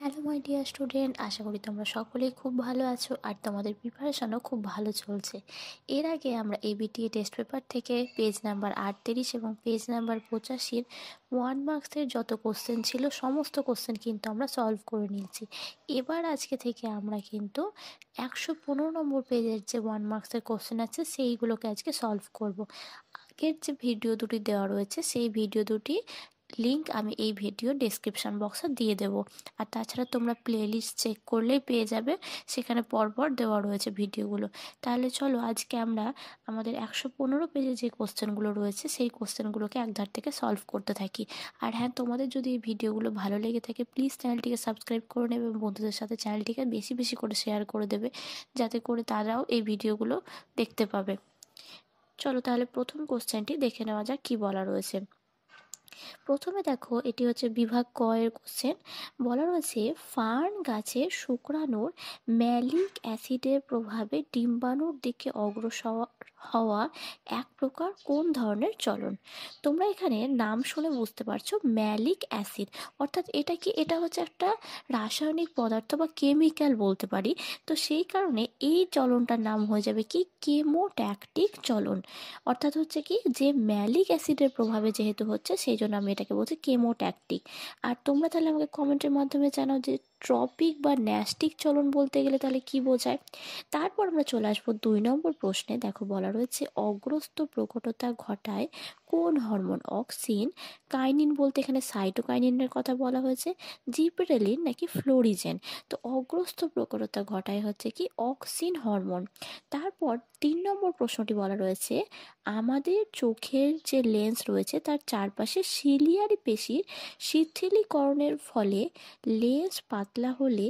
Hello my dear student, আশা করি তোমরা সকলেই খুব ভালো আছো আর তোমাদের প্রিপারেশনও খুব ভালো চলছে। এর আগে আমরা এবিটিএ টেস্ট পেপার থেকে পেজ নাম্বার 38 এবং পেজ নাম্বার 85-র 1 মার্কসের যত কোশ্চেন ছিল সমস্ত কোশ্চেন কিন্তু আমরা সলভ করে নিয়েছি। এবার আজকে থেকে আমরা কিন্তু 115 নম্বর পেজের যে 1 মার্কসের কোশ্চেন আছে সেইগুলোকে আজকে সলভ করব। আগের যে ভিডিও দুটি দেওয়া রয়েছে সেই ভিডিও দুটি লিংক আমি এই ভিডিও ডেসক্রিপশন বক্সে দিয়ে দেবো। আর তাছাড়া তোমরা প্লেলিস্ট চেক করলেই পেয়ে যাবে, সেখানে পরপর দেওয়া রয়েছে ভিডিওগুলো। তাহলে চলো আজকে আমরা আমাদের 115 পেজে যে কোশ্চেনগুলো রয়েছে সেই কোশ্চেনগুলোকে একধার থেকে সলভ করতে থাকি। আর হ্যাঁ, তোমাদের যদি এই ভিডিওগুলো ভালো লেগে থাকে প্লিজ চ্যানেলটিকে সাবস্ক্রাইব করে নেবে এবং বন্ধুদের সাথে চ্যানেলটিকে বেশি বেশি করে শেয়ার করে দেবে, যাতে করে তারাও এই ভিডিওগুলো দেখতে পাবে। চলো তাহলে প্রথম কোশ্চেনটি দেখে নেওয়া যাক কী বলা রয়েছে। প্রথমে দেখো, এটি হচ্ছে বিভাগ ক এর কোশ্চেন। বলা রয়েছে ফার্ন গাছের শুকরানোর ম্যালিক অ্যাসিডের প্রভাবে ডিম্বাণুর দিকে অগ্রসর হওয়া এক প্রকার কোন ধরনের চলন? তোমরা এখানে নাম শুনে বুঝতে পারছো ম্যালিক অ্যাসিড, অর্থাৎ এটা কি, এটা হচ্ছে একটা রাসায়নিক পদার্থ বা কেমিক্যাল বলতে পারি। তো সেই কারণে এই চলনটার নাম হয়ে যাবে কি কেমোট্যাকটিক চলন। অর্থাৎ হচ্ছে কি, যে ম্যালিক অ্যাসিডের প্রভাবে যেহেতু হচ্ছে সেই জন্য আমি এটাকে বলছি কেমোট্যাকটিক। আর তোমরা তাহলে আমাকে কমেন্টের মাধ্যমে জানাও যে ট্রপিক বা ন্যাস্টিক চলন বলতে গেলে তাহলে কি বোঝায়। তারপর আমরা চলে আসবো 2 নম্বর প্রশ্নে। দেখো বলা রয়েছে অগ্রস্ত প্রকটতা ঘটায় কোন হরমোন? অক্সিন, কাইনিন বলতে এখানে সাইটোকাইনিনের কথা বলা হয়েছে, জিবরেলিন নাকি ফ্লোরিজেন? তো অগ্রস্ত প্রকটতা ঘটায় হচ্ছে কি অক্সিন হরমোন। তারপর 3 নম্বর প্রশ্নটি বলা রয়েছে আমাদের চোখের যে লেন্স রয়েছে তার চারপাশে সিলিয়ারি পেশির শিথিলীকরণের ফলে লেন্স পাতলা হলে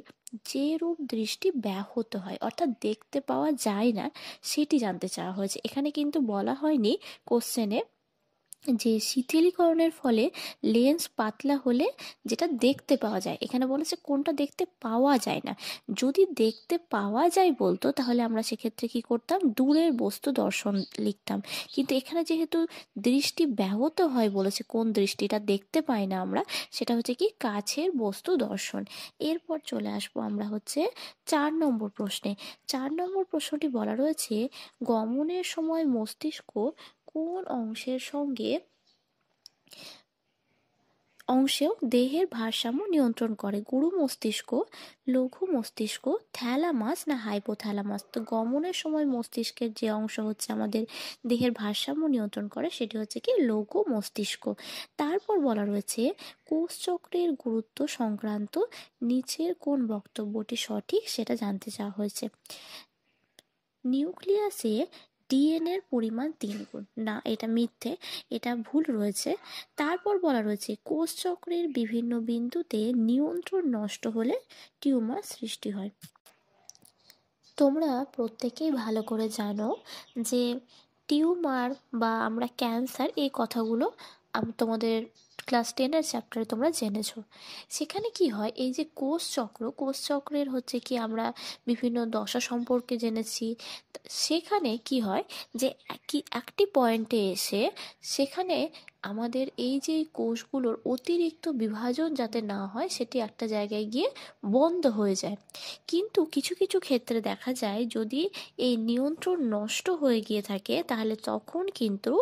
যে রূপ দৃষ্টি ব্যাহত হয়, অর্থাৎ দেখতে পাওয়া যায় না, সেটি জানতে চাওয়া হয়েছে। এখানে কিন্তু বলা হয়নি কোশ্চেনে যে শিথিলীকরণের ফলে লেন্স পাতলা হলে যেটা দেখতে পাওয়া যায়, এখানে বলেছে কোনটা দেখতে পাওয়া যায় না। যদি দেখতে পাওয়া যায় বলতো তাহলে আমরা সেক্ষেত্রে কি করতাম, দূরের বস্তু দর্শন লিখতাম। কিন্তু এখানে যেহেতু দৃষ্টি ব্যাহত হয় বলেছে, কোন দৃষ্টিটা দেখতে পাই না আমরা, সেটা হচ্ছে কি কাছের বস্তু দর্শন। এরপর চলে আসবো আমরা হচ্ছে 4 নম্বর প্রশ্নে। 4 নম্বর প্রশ্নটি বলা রয়েছে গমনের সময় মস্তিষ্ক কোন অংশেও দেহের ভারসাম্য নিয়ন্ত্রণ করে? গুরু মস্তিষ্ক, লঘু মস্তিষ্ক, থ্যালামাস না হাইপোথ্যালামাস? তো গমনের সময় মস্তিষ্কের যে অংশ হচ্ছে আমাদের দেহের ভারসাম্য নিয়ন্ত্রণ করে সেটি হচ্ছে কি লঘু মস্তিষ্ক। তারপর বলা রয়েছে কোষচক্রের গুরুত্ব সংক্রান্ত নিচের কোন বক্তব্যটি সঠিক সেটা জানতে চাওয়া হয়েছে। নিউক্লিয়াসে ডিএনএর পরিমাণ 3 গুণ, না এটা মিথ্যে, এটা ভুল রয়েছে। তারপর বলা রয়েছে কোষচক্রের বিভিন্ন বিন্দুতে নিয়ন্ত্রণ নষ্ট হলে টিউমার সৃষ্টি হয়। তোমরা প্রত্যেকেই ভালো করে জানো যে টিউমার বা আমরা ক্যান্সার, এই কথাগুলো তোমাদের ক্লাস 10-এর চ্যাপ্টারে তোমরা জেনেছো। সেখানে কি হয়, এই যে কোষচক্রের হচ্ছে কি আমরা বিভিন্ন দশা সম্পর্কে জেনেছি। সেখানে কি হয় যে একটি পয়েন্টে এসে সেখানে আমাদের এই যে কোষগুলোর অতিরিক্ত বিভাজন যাতে না হয় সেটি একটা জায়গায় গিয়ে বন্ধ হয়ে যায়। কিন্তু কিছু কিছু ক্ষেত্রে দেখা যায় যদি এই নিয়ন্ত্রণ নষ্ট হয়ে গিয়ে থাকে তাহলে তখন কিন্তু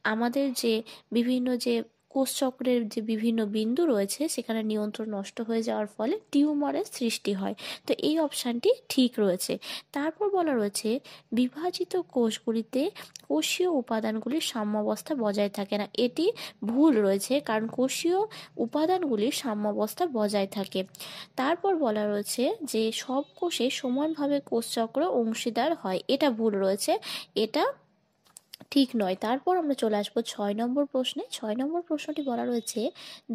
আমাদের যে বিভিন্ন যে কোষচক্রের যে বিভিন্ন বিন্দু রয়েছে সেখানে নিয়ন্ত্রণ নষ্ট হয়ে যাওয়ার ফলে টিউমারের সৃষ্টি হয়। তো এই অপশানটি ঠিক রয়েছে। তারপর বলা রয়েছে বিভাজিত কোষগুলিতে কোষীয় উপাদানগুলির সাম্যাবস্থা বজায় থাকে না, এটি ভুল রয়েছে, কারণ কোষীয় উপাদানগুলির সাম্যাবস্থা বজায় থাকে। তারপর বলা রয়েছে যে সব কোষে সমানভাবে কোষচক্র অংশীদার হয়, এটা ভুল রয়েছে, এটা ঠিক নয়। তারপর আমরা চলে আসবো 6 নম্বর প্রশ্নে। 6 নম্বর প্রশ্নটি বলা রয়েছে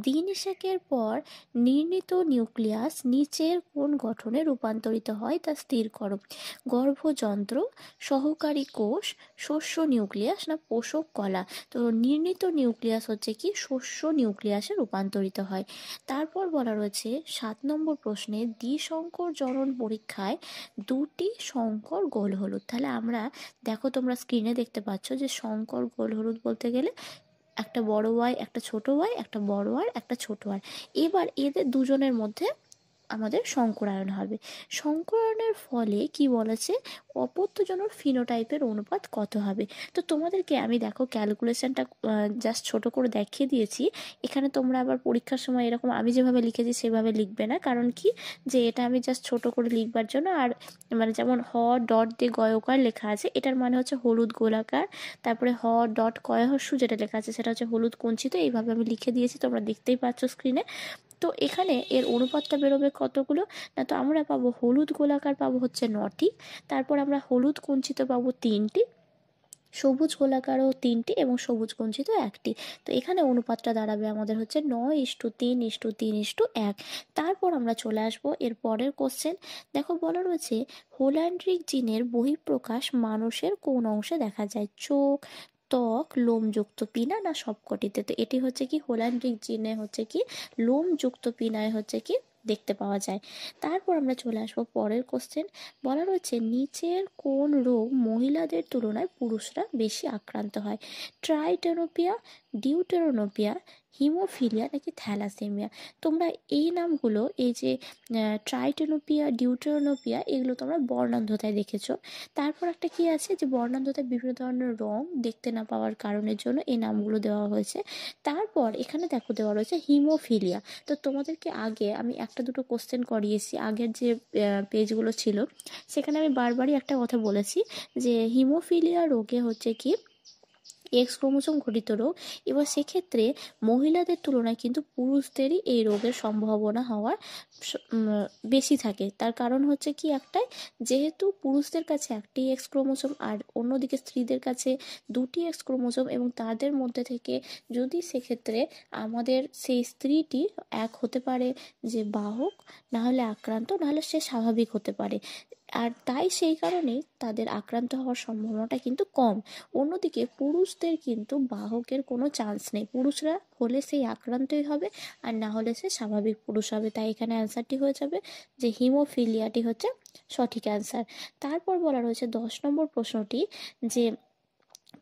দিন একের পর নির্মিত নিউক্লিয়াস নিচের কোন গঠনে রূপান্তরিত হয় তা স্থির করো। গর্ভযন্ত্র, সহকারী কোষ, শস্য নিউক্লিয়াস না পোষক কলা? তো নির্মিত নিউক্লিয়াস হচ্ছে কি শস্য নিউক্লিয়াসে রূপান্তরিত হয়। তারপর বলা রয়েছে 7 নম্বর প্রশ্নে দ্বিসংকর জনন পরীক্ষায় দুটি সংকর গোল হলুদ। তাহলে আমরা দেখো, তোমরা স্ক্রিনে দেখতে পাচ্ছ যে সংকর গোল হলুদ বলতে গেলে একটা বড় ওয়াই, একটা ছোট ওয়াই, একটা বড় আর একটা ছোট আর। এবার এদের দুজনের মধ্যে আমাদের সংকরায়ন হবে। সংকরায়নের ফলে কি বলেছে, অপত্যজনক ফিনোটাইপের অনুপাত কত হবে। তো তোমাদেরকে আমি দেখো ক্যালকুলেশনটা জাস্ট ছোট করে দেখিয়ে দিয়েছি। এখানে তোমরা আবার পরীক্ষার সময় এরকম আমি যেভাবে লিখেছি সেভাবে লিখবে না, কারণ কি যে এটা আমি জাস্ট ছোট করে লিখবার জন্য। আর মানে যেমন হ ডট দিয়ে গয়কার লেখা আছে, এটার মানে হচ্ছে হলুদ গোলাকার, তারপরে হ ডট কয়হস্যু যেটা লেখা আছে সেটা হচ্ছে হলুদ কুঞ্চিত। এইভাবে আমি লিখে দিয়েছি, তোমরা দেখতেই পাচ্ছ স্ক্রিনে। তো এখানে এর অনুপাতটা বেরোবে কতগুলো না, তো আমরা পাবো হলুদ গোলাকার পাবো হচ্ছে 9টি, তারপর আমরা হলুদ কুঞ্চিত পাবো 3টি, সবুজ গোলাকারও 3টি এবং সবুজ কুঞ্চিত 1টি। তো এখানে অনুপাতটা দাঁড়াবে আমাদের হচ্ছে 9:3:3:1। তারপর আমরা চলে আসবো এর পরের কোশ্চেন। দেখো বলা রয়েছে হোল্যান্ড্রিক জিনের বহিঃপ্রকাশ মানুষের কোন অংশে দেখা যায়, চোখ, ত্বক, লোমযুক্ত পিনা না সবকটিতে। তো এটি হচ্ছে কি হোল্যান্ড্রিক জিনে হচ্ছে কি লোমযুক্ত পিনায় হচ্ছে কি দেখতে পাওয়া যায়। তারপর আমরা চলে আসবো পরের কোশ্চেন। বলা রয়েছে নিচের কোন রোগ মহিলাদের তুলনায় পুরুষরা বেশি আক্রান্ত হয়, ট্রাইটেনোপিয়া, ডিউটেরোনোপিয়া, হিমোফিলিয়া নাকি থ্যালাসেমিয়া। তোমরা এই নামগুলো, এই যে ট্রাইটেনোপিয়া, ডিউটেরোনোপিয়া, এগুলো তোমরা বর্ণান্ধতায় দেখেছো। তারপর একটা কি আছে যে বর্ণান্ধতায় বিভিন্ন ধরনের রং দেখতে না পাওয়ার কারণের জন্য এই নামগুলো দেওয়া হয়েছে। তারপর এখানে দেখো দেওয়া রয়েছে হিমোফিলিয়া। তো তোমাদেরকে আগে আমি একটা দুটো কোশ্চেন করিয়েছি, আগের যে পেজগুলো ছিল সেখানে আমি বারবারই একটা কথা বলেছি যে হিমোফিলিয়া রোগে হচ্ছে কি এক্স ক্রোমোসোম ঘটিত রোগ। এবার সেক্ষেত্রে মহিলাদের তুলনায় কিন্তু পুরুষদেরই এই রোগের সম্ভাবনা হওয়ার বেশি থাকে। তার কারণ হচ্ছে কি একটাই, যেহেতু পুরুষদের কাছে একটি এক্স ক্রোমোসোম আর অন্যদিকে স্ত্রীদের কাছে 2টি এক্স ক্রোমোসোম, এবং তাদের মধ্যে থেকে যদি সেক্ষেত্রে আমাদের সেই স্ত্রীটি এক হতে পারে যে বাহক, না হলে আক্রান্ত, না হলে সে স্বাভাবিক হতে পারে। আর তাই সেই কারণেই তাদের আক্রান্ত হওয়ার সম্ভাবনাটা কিন্তু কম। অন্যদিকে পুরুষদের কিন্তু বাহকের কোনো চান্স নেই, পুরুষরা হলে সেই আক্রান্তই হবে আর না হলে সে স্বাভাবিক পুরুষ হবে। তাই এখানে অ্যান্সারটি হয়ে যাবে যে হিমোফিলিয়াটি হচ্ছে সঠিক অ্যান্সার। তারপর বলা রয়েছে 10 নম্বর প্রশ্নটি যে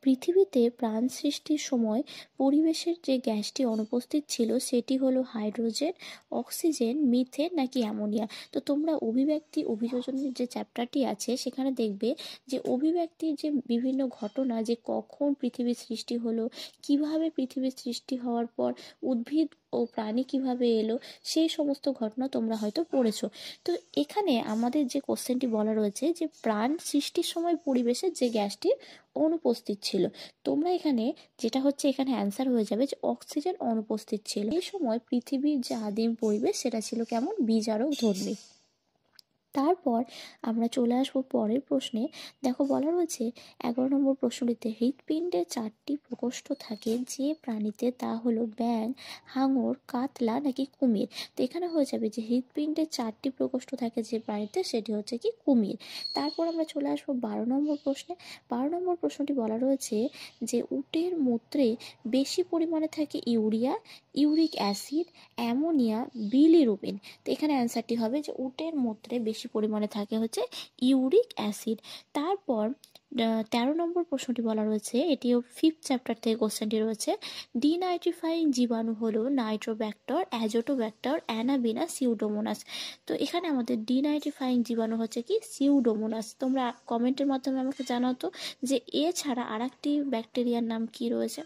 পৃথিবীতে প্রাণ সৃষ্টির সময় পরিবেশের যে গ্যাসটি অনুপস্থিত ছিল সেটি হলো হাইড্রোজেন, অক্সিজেন, মিথেন নাকি অ্যামোনিয়া। তো তোমরা অভিব্যক্তি অভিযোজনের যে চ্যাপ্টারটি আছে সেখানে দেখবে যে অভিব্যক্তির যে বিভিন্ন ঘটনা, যে কখন পৃথিবীর সৃষ্টি হলো, কিভাবে পৃথিবীর সৃষ্টি হওয়ার পর উদ্ভিদ ও প্রাণী কিভাবে এলো, সেই সমস্ত ঘটনা তোমরা হয়তো পড়েছো। তো এখানে আমাদের যে কোশ্চেনটি বলা রয়েছে যে প্রাণ সৃষ্টির সময় পরিবেশের যে গ্যাসটি অনুপস্থিত ছিল, তোমরা এখানে যেটা হচ্ছে এখানে অ্যান্সার হয়ে যাবে যে অক্সিজেন অনুপস্থিত ছিল। এই সময় পৃথিবীর যে আদিম পরিবেশ সেটা ছিল কেমন, বিজারক ধর্মী। তারপর আমরা চলে আসবো পরের প্রশ্নে। দেখো বলা রয়েছে 11 নম্বর প্রশ্নটিতে হৃৎপিণ্ডের 4টি প্রকোষ্ঠ থাকে যে প্রাণীতে, তা হলো ব্যাঙ, হাঙর, কাতলা নাকি কুমির। তো এখানে হয়ে যাবে যে হৃৎপিণ্ডের 4টি প্রকোষ্ঠ থাকে যে প্রাণীতে, সেটি হচ্ছে কি কুমির। তারপর আমরা চলে আসবো 12 নম্বর প্রশ্নে। 12 নম্বর প্রশ্নটি বলা রয়েছে যে উটের মূত্রে বেশি পরিমাণে থাকে urea, uric acid, ammonia, bilirubin. তো এখানে অ্যান্সারটি হবে যে উটের মূত্রে বেশি পরিমাণে থাকে হচ্ছে ইউরিক অ্যাসিড। তারপর 13 নম্বর প্রশ্নটি বলা রয়েছে, এটিও 5th চ্যাপ্টার থেকে কোশ্চেনটি রয়েছে, ডিনাইট্রিফাইং জীবাণু হলো নাইট্রোব্যাক্টর, অ্যাজোটোব্যাক্টর, অ্যানাবিনা, সিউডোমোনাস। তো এখানে আমাদের ডিনাইট্রিফাইং জীবাণু হচ্ছে কি সিউডোমোনাস। তোমরা কমেন্টের মাধ্যমে আমাকে জানাও তো যে এছাড়া আরেকটি ব্যাকটেরিয়ার নাম কি রয়েছে।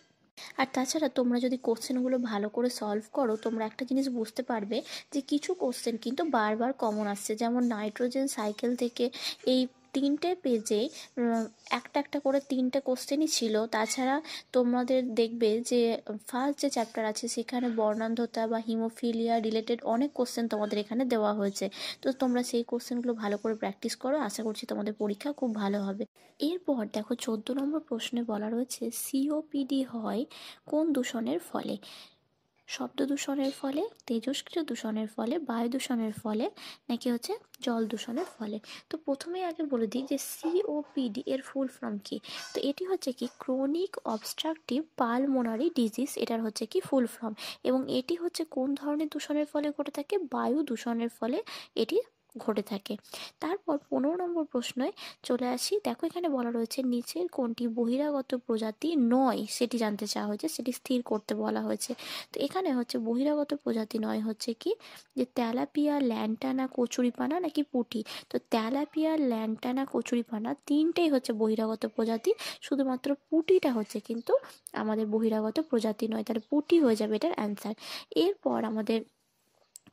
আর তাছাড়া তোমরা যদি কোশ্চেনগুলো ভালো করে সলভ করো, তোমরা একটা জিনিস বুঝতে পারবে যে কিছু কোশ্চেন কিন্তু বারবার কমন আসছে। যেমন নাইট্রোজেন সাইকেল থেকে এই 3টে পেজে একটা একটা করে 3টে কোশ্চেনই ছিল। তাছাড়া তোমাদের দেখবে যে ফার্স্ট যে চ্যাপ্টার আছে সেখানে বর্ণান্ধতা বা হিমোফিলিয়া রিলেটেড অনেক কোশ্চেন তোমাদের এখানে দেওয়া হয়েছে। তো তোমরা সেই কোশ্চেনগুলো ভালো করে প্র্যাকটিস করো, আশা করছি তোমাদের পরীক্ষা খুব ভালো হবে। এরপর দেখো 14 নম্বর প্রশ্নে বলা রয়েছে সিওপিডি হয় কোন দূষণের ফলে, শব্দ দূষণের ফলে, তেজস্ক্রিয় দূষণের ফলে, বায়ু দূষণের ফলে নাকি হচ্ছে জল দূষণের ফলে। তো প্রথমেই আগে বলে দিই যে সিওপিডি এর ফুল ফর্ম কি। তো এটি হচ্ছে কি ক্রনিক অবস্ট্রাকটিভ পালমোনারি ডিজিজ, এটার হচ্ছে কি ফুল ফর্ম। এবং এটি হচ্ছে কোন ধরনের দূষণের ফলে ঘটে থাকে, বায়ু দূষণের ফলে এটি ঘটে থাকে। তারপর 15 নম্বর প্রশ্নে চলে আসি। দেখো এখানে বলা রয়েছে নিচের কোনটি বহিরাগত প্রজাতি নয় সেটি জানতে চাওয়া হয়েছে, সেটি স্থির করতে বলা হয়েছে। তো এখানে হচ্ছে বহিরাগত প্রজাতি নয় হচ্ছে কি যে তেলাপিয়া, ল্যান্টানা, কচুরিপানা নাকি পুঁটি। তো তেলাপিয়া, ল্যান্টানা, কচুরিপানা তিনটেই হচ্ছে বহিরাগত প্রজাতি, শুধুমাত্র পুঁটিটা হচ্ছে কিন্তু আমাদের বহিরাগত প্রজাতি নয়। তাহলে পুঁটি হয়ে যাবে এটার অ্যান্সার। এরপর আমাদের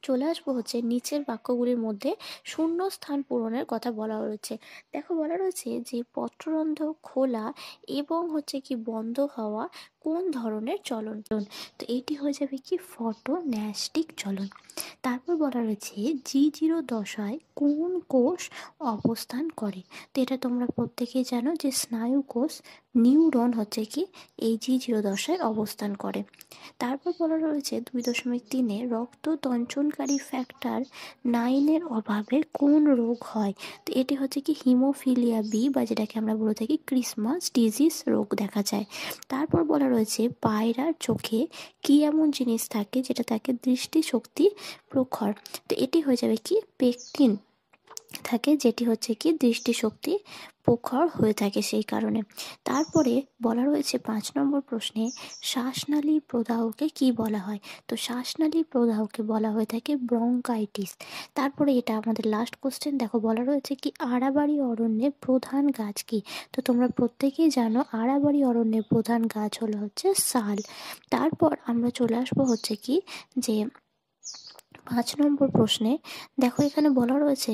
চলে আসবো হচ্ছে নিচের বাক্যগুলির মধ্যে শূন্য স্থান পূরণের কথা বলা রয়েছে। দেখো বলা রয়েছে যে পত্ররন্ধ্র খোলা এবং হচ্ছে কি বন্ধ হওয়া কোন ধরনের চলন। তো এটি হয়ে যাবে কি ফটোন্যাস্টিক চলন। তারপর বলা রয়েছে G0 দশায় কোন কোষ অবস্থান করে। তো এটা তোমরা প্রত্যেকেই জানো যে স্নায়ু কোষ নিউরন হচ্ছে কি এই G0 দশায় অবস্থান করে। তারপর বলা রয়েছে 2.3 রক্ত তঞ্চনকারী ফ্যাক্টর 9 অভাবে কোন রোগ হয়। তো এটি হচ্ছে কি হিমোফিলিয়া বি বা যেটাকে আমরা বলে থাকি ক্রিসমাস ডিজিজ রোগ দেখা যায়। তারপর বলা রয়েছে পায়রার চোখে কি এমন জিনিস থাকে যেটা তাকে দৃষ্টিশক্তি প্রখর। তো এটি হয়ে যাবে কি পেকটিন থাকে, যেটি হচ্ছে কি দৃষ্টিশক্তি প্রখর হয়ে থাকে সেই কারণে। তারপরে বলা রয়েছে 5 নম্বর প্রশ্নে শ্বাসনালী প্রদাহকে কি বলা হয়। তো শ্বাসনালী প্রদাহকে বলা হয়ে থাকে ব্রঙ্কাইটিস। তারপরে এটা আমাদের লাস্ট কোশ্চেন। দেখো বলা রয়েছে কি আড়াবাড়ি অরণ্যের প্রধান গাছ কি। তো তোমরা প্রত্যেকেই জানো আড়াবাড়ি অরণ্যের প্রধান গাছ হলো হচ্ছে শাল। তারপর আমরা চলে আসবো হচ্ছে কি যে 5 নম্বর প্রশ্নে। দেখো এখানে বলা রয়েছে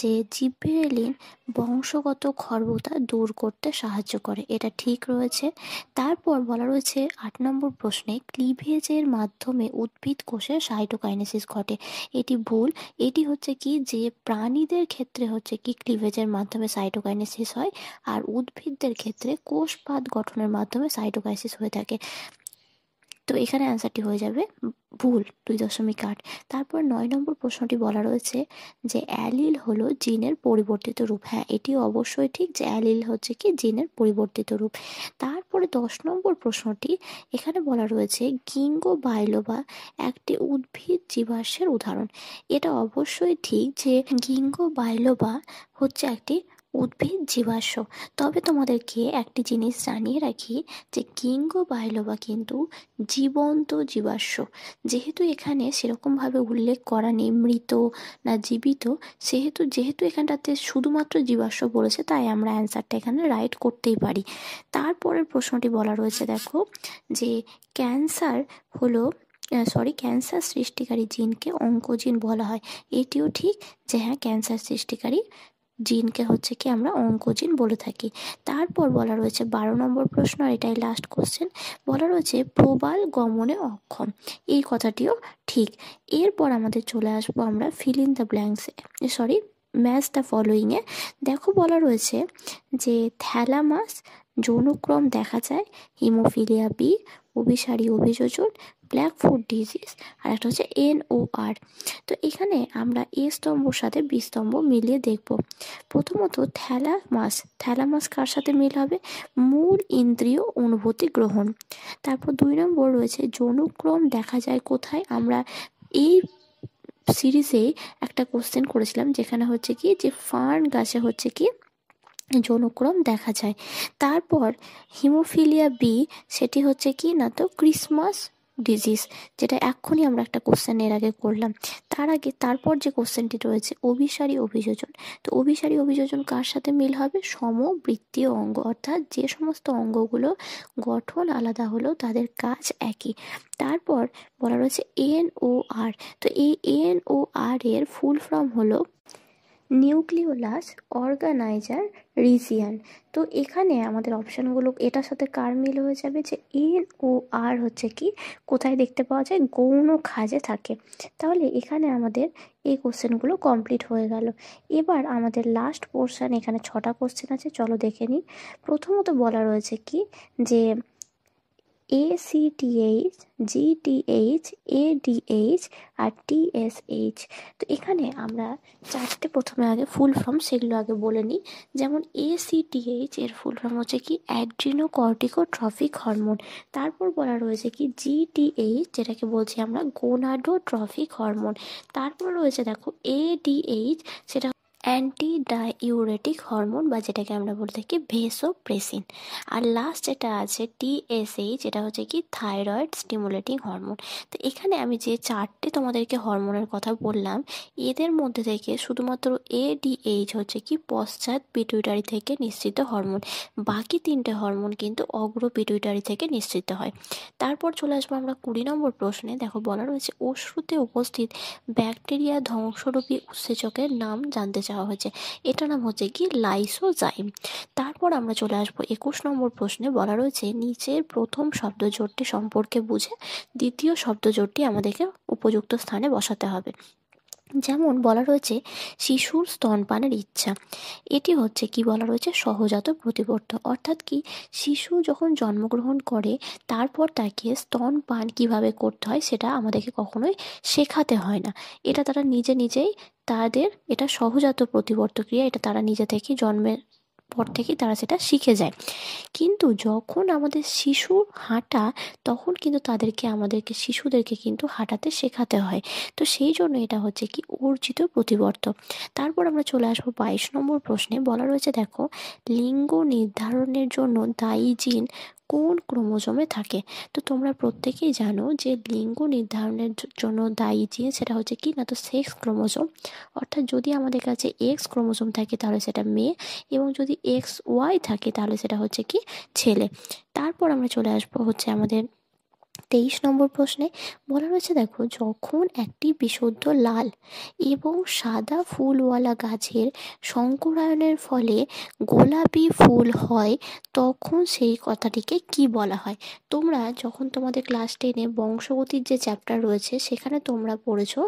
যে জিব্রেলিন বংশগত খর্বতা দূর করতে সাহায্য করে, এটা ঠিক রয়েছে। তারপর বলা রয়েছে 8 নম্বর প্রশ্নে ক্লিভেজের মাধ্যমে উদ্ভিদ কোষে সাইটোকাইনেসিস ঘটে, এটি ভুল। এটি হচ্ছে কি যে প্রাণীদের ক্ষেত্রে হচ্ছে কি ক্লিভেজের মাধ্যমে সাইটোকাইনেসিস হয়, আর উদ্ভিদদের ক্ষেত্রে কোষপাত গঠনের মাধ্যমে সাইটোকাইনেসিস হয়ে থাকে। তো এখানে অ্যান্সারটি হয়ে যাবে ভুল 2.8। তারপর 9 নম্বর প্রশ্নটি বলা রয়েছে যে অ্যালিল হলো জিনের পরিবর্তিত রূপ। হ্যাঁ এটি অবশ্যই ঠিক যে অ্যালিল হচ্ছে কি জিনের পরিবর্তিত রূপ। তারপরে 10 নম্বর প্রশ্নটি এখানে বলা রয়েছে গিঙ্গো বাইলোবা একটি উদ্ভিদ জীবাশ্মের উদাহরণ। এটা অবশ্যই ঠিক যে গিঙ্গো বাইলোবা হচ্ছে একটি উদ্ভিদ জীবাশ্ম। তবে তোমাদেরকে একটি জিনিস জানিয়ে রাখি যে গিঙ্গো বাইলোবা কিন্তু জীবন্ত জীবাশ্ম। যেহেতু এখানে সেরকমভাবে উল্লেখ করা নেই মৃত না জীবিত, যেহেতু এখানটাতে শুধুমাত্র জীবাশ্ম বলেছে, তাই আমরা অ্যান্সারটা এখানে রাইট করতেই পারি। তারপরের প্রশ্নটি বলা রয়েছে দেখো যে ক্যান্সার হলো ক্যান্সার সৃষ্টিকারী জিনকে অঙ্কোজিন বলা হয়। এটিও ঠিক যে হ্যাঁ ক্যান্সার সৃষ্টিকারী জিনকে হচ্ছে কি আমরা অঙ্কোজিন বলে থাকি। তারপর বলা রয়েছে 12 নম্বর প্রশ্ন, এটাই লাস্ট কোশ্চেন। বলা রয়েছে প্রবাল গমনে অক্ষম, এই কথাটিও ঠিক। এরপর আমাদের চলে আসবো আমরা ফিল ইন দ্য ব্ল্যাঙ্কসে, ম্যাচ দ্য ফলোয়িংয়ে। দেখো বলা রয়েছে যে থ্যালামাস যৌনক্রম দেখা যায়, হিমোফিলিয়া বি, অভিসারী অভিযোজন, ব্ল্যাক ফুট ডিজিজ, আর একটা হচ্ছে NOR। তো এখানে আমরা এ স্তম্ভর সাথে বি স্তম্ভ মিলিয়ে দেখব। প্রথমত থ্যালামাস কার সাথে মিল হবে, মূল ইন্দ্রিয় অনুভূতি গ্রহণ। তারপর 2 নম্বর রয়েছে যৌনক্রম দেখা যায় কোথায়। আমরা এই সিরিজে একটা কোশ্চেন করেছিলাম যেখানে হচ্ছে কি যে ফার্ন গাছে হচ্ছে কি যৌনক্রম দেখা যায়। তারপর হিমোফিলিয়া বি সেটি হচ্ছে কি না তো ক্রিসমাস ডিজিজ, যেটা এক্ষুনি আমরা একটা কোশ্চেন এর আগে করলাম। তারপর যে কোশ্চেনটি রয়েছে অভিসারী অভিযোজন। তো অভিসারী অভিযোজন কার সাথে মিল হবে, সমবৃত্তীয় অঙ্গ, অর্থাৎ যে সমস্ত অঙ্গগুলো গঠন আলাদা হলেও তাদের কাজ একই। তারপর বলা রয়েছে NOR। তো এই NOR এর ফুল ফর্ম হলো নিউক্লিওলাস অর্গানাইজার রিজিয়ান। তো এখানে আমাদের অপশানগুলো এটার সাথে কার মিল হয়ে যাবে যে NOR হচ্ছে কি কোথায় দেখতে পাওয়া যায়, গৌণ খাজে থাকে। তাহলে এখানে আমাদের এই কোশ্চেনগুলো কমপ্লিট হয়ে গেল। এবার আমাদের লাস্ট পোর্শন, এখানে 6টা কোশ্চেন আছে, চলো দেখে নিই। প্রথমত বলা রয়েছে কি যে ACTH, GTH, ADH আর TSH। তো এখানে আমরা চারটে প্রথমে আগে ফুল ফর্ম সেগুলো আগে বলে নিই। যেমন ACTH এর ফুল ফর্ম হচ্ছে কি অ্যাড্রিনোকর্টিকোট্রফিক হরমোন। তারপর বলা রয়েছে কি GTH, যেটাকে বলছি আমরা গোনাডোট্রফিক হরমোন। তারপর রয়েছে দেখো ADH, সেটা অ্যান্টি ডাইউরেটিক হরমোন বা যেটাকে আমরা বলে থাকি ভেসোপ্রেসিন। আর লাস্ট যেটা আছে TSH, এটা হচ্ছে কি থাইরয়েড স্টিমুলেটিং হরমোন। তো এখানে আমি যে চারটে তোমাদেরকে হরমোনের কথা বললাম, এদের মধ্যে থেকে শুধুমাত্র ADH হচ্ছে কি পশ্চাৎ পিটুইটারি থেকে নিঃসৃত হরমোন। বাকি তিনটে হরমোন কিন্তু অগ্র পিটুইটারি থেকে নিঃসৃত হয়। তারপর চলে আসবো আমরা 20 নম্বর প্রশ্নে। দেখো বলা রয়েছে অশ্রুতে উপস্থিত ব্যাকটেরিয়া ধ্বংসরূপী উৎসেচকের নাম জানতে চাওয়া হয়েছে। এটার নাম হচ্ছে কি লাইসোজাইম। তারপর আমরা চলে আসবো 21 নম্বর প্রশ্নে। বলা রয়েছে নিচের প্রথম শব্দজোটটি সম্পর্কে বুঝে দ্বিতীয় শব্দজোটটি আমাদেরকে উপযুক্ত স্থানে বসাতে হবে। যেমন বলা রয়েছে শিশুর স্তনপানের ইচ্ছা, এটি হচ্ছে কি বলা রয়েছে সহজাত প্রতিবর্ধক। অর্থাৎ কি শিশু যখন জন্মগ্রহণ করে তারপর তাকে স্তনপান কিভাবে করতে হয় সেটা আমাদেরকে কখনোই শেখাতে হয় না, এটা তারা নিজেই তাদের এটা সহজাত প্রতিবর্ধক ক্রিয়া, এটা তারা নিজে থেকেই জন্মের পর থেকেই তারা সেটা শিখে যায়। কিন্তু যখন আমাদের শিশু হাঁটা, তখন কিন্তু আমাদেরকে শিশুদেরকে কিন্তু হাঁটাতে শেখাতে হয়। তো সেই জন্য এটা হচ্ছে কি অর্জিত প্রতিবর্ধক। তারপর আমরা চলে আসবো 22 নম্বর প্রশ্নে। বলা রয়েছে দেখো লিঙ্গ নির্ধারণের জন্য দায়ী জিন কোন ক্রোমোজোমে থাকে। তো তোমরা প্রত্যেকেই জানো যে লিঙ্গ নির্ধারণের জন্য দায়ী জিন সেটা হচ্ছে কি না, তো সেক্স ক্রোমোজোম। অর্থাৎ যদি আমাদের কাছে এক্স ক্রোমোজোম থাকে তাহলে সেটা মেয়ে, এবং যদি XY থাকে তাহলে সেটা হচ্ছে কি ছেলে। তারপর আমরা চলে আসবো হচ্ছে আমাদের 23 নম্বর প্রশ্নে। বলা রয়েছে দেখো যখন একটি বিশুদ্ধ লাল এবং সাদা ফুলওয়ালা গাছের সংকরায়নের ফলে গোলাপি ফুল হয়, তখন সেই কথাটিকে কি বলা হয়। তোমরা যখন তোমাদের ক্লাস 10-এ বংশগতির যে চ্যাপ্টার রয়েছে সেখানে তোমরা পড়েছো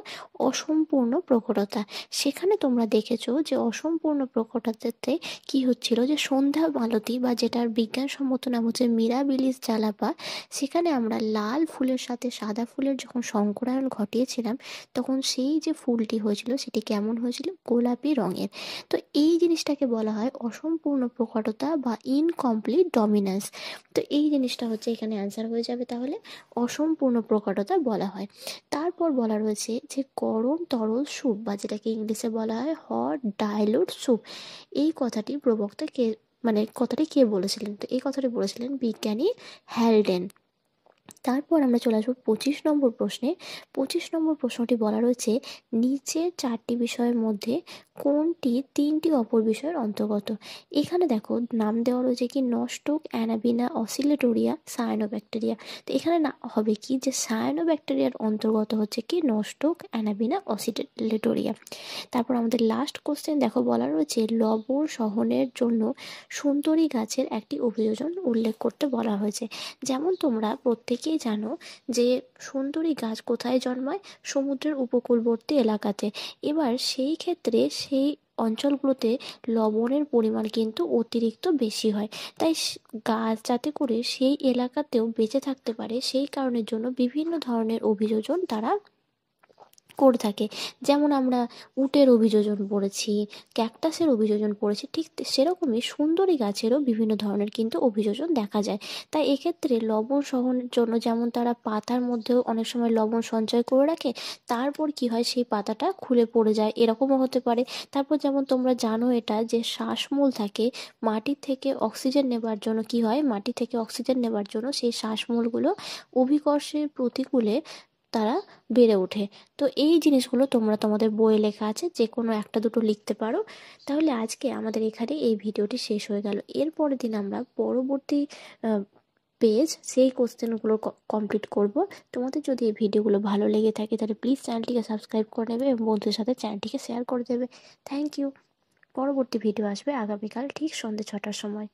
অসম্পূর্ণ প্রকটতা। সেখানে তোমরা দেখেছো যে অসম্পূর্ণ প্রকটতাতে কি হচ্ছিল, যে সন্ধ্যা মালতী বা যেটার বিজ্ঞানসম্মত নাম হচ্ছে মিরাবিলিস জ্বালাপা, সেখানে আমরা লাল ফুলের সাথে সাদা ফুলের যখন সংকরায়ন ঘটিয়েছিলাম তখন সেই যে ফুলটি হয়েছিল সেটি কেমন হয়েছিল, গোলাপি রঙের। তো এই জিনিসটাকে বলা হয় অসম্পূর্ণ প্রকটতা বা ইনকমপ্লিট ডমিন্যান্স। তো এই জিনিসটা হচ্ছে এখানে অ্যান্সার হয়ে যাবে, তাহলে অসম্পূর্ণ প্রকটতা বলা হয়। তারপর বলা রয়েছে যে গরম তরল স্যুপ বা যেটাকে ইংলিশে বলা হয় হট ডাইলুট স্যুপ, এই কথাটি প্রবক্তা কে, মানে কথাটি কে বলেছিলেন। তো এই কথাটি বলেছিলেন বিজ্ঞানী হ্যালডেন। তারপর আমরা চলে আসবো 25 নম্বর প্রশ্নে। 25 নম্বর প্রশ্নটি বলা রয়েছে নিচের চারটি বিষয়ের মধ্যে কোনটি তিনটি অপর বিষয়ের অন্তর্গত। এখানে দেখো নাম দেওয়া রয়েছে কি নস্টক অ্যানাবিনা অসিলেটোরিয়া সায়ানোব্যাকটেরিয়া। তো এখানে না হবে কি যে সায়ানোব্যাকটেরিয়ার অন্তর্গত হচ্ছে কি নস্টক অ্যানাবিনা অসিলেটোরিয়া। তারপর আমাদের লাস্ট কোশ্চেন দেখো বলা রয়েছে লবণ সহনের জন্য সুন্দরী গাছের একটি অভিযোজন উল্লেখ করতে বলা হয়েছে। যেমন তোমরা প্রত্যেকেই জানো যে সুন্দরী গাছ কোথায় জন্মায়, সমুদ্রের উপকূলবর্তী এলাকাতে। এবার সেই ক্ষেত্রে সেই অঞ্চলগুলোতে লবণের পরিমাণ কিন্তু অতিরিক্ত বেশি হয়, তাই গাছ যাতে করে সেই এলাকাতেও বেঁচে থাকতে পারে সেই কারণের জন্য বিভিন্ন ধরনের অভিযোজন তারা করে থাকে। যেমন আমরা উটের অভিযোজন পড়েছি, ক্যাকটাসের অভিযোজন পড়েছি, ঠিক সেরকমই সুন্দরী গাছেরও বিভিন্ন ধরনের কিন্তু অভিযোজন দেখা যায়। তাই এক্ষেত্রে লবণ সহনের জন্য যেমন তারা পাতার মধ্যেও অনেক সময় লবণ সঞ্চয় করে রাখে, তারপর কি হয় সেই পাতাটা খুলে পড়ে যায়, এরকমও হতে পারে। তারপর যেমন তোমরা জানো এটা যে শ্বাসমূল থাকে মাটি থেকে অক্সিজেন নেবার জন্য, কি হয় মাটি থেকে অক্সিজেন নেবার জন্য সেই শ্বাসমূলগুলো অভিকর্ষের প্রতিকূলে তারা বেড়ে ওঠে। তো এই জিনিসগুলো তোমরা তোমাদের বইয়ে লেখা আছে, যে কোনো একটা দুটো লিখতে পারো। তাহলে আজকে আমাদের এখানে এই ভিডিওটি শেষ হয়ে গেল। এরপরের দিন আমরা পরবর্তী পেজ সেই কোশ্চেনগুলো কমপ্লিট করব। তোমাদের যদি এই ভিডিওগুলো ভালো লেগে থাকে তাহলে প্লিজ চ্যানেলটিকে সাবস্ক্রাইব করে নেবে এবং বন্ধুদের সাথে চ্যানেলটিকে শেয়ার করে দেবে। Thank you. পরবর্তী ভিডিও আসবে আগামীকাল ঠিক সন্ধ্যে 6টার সময়।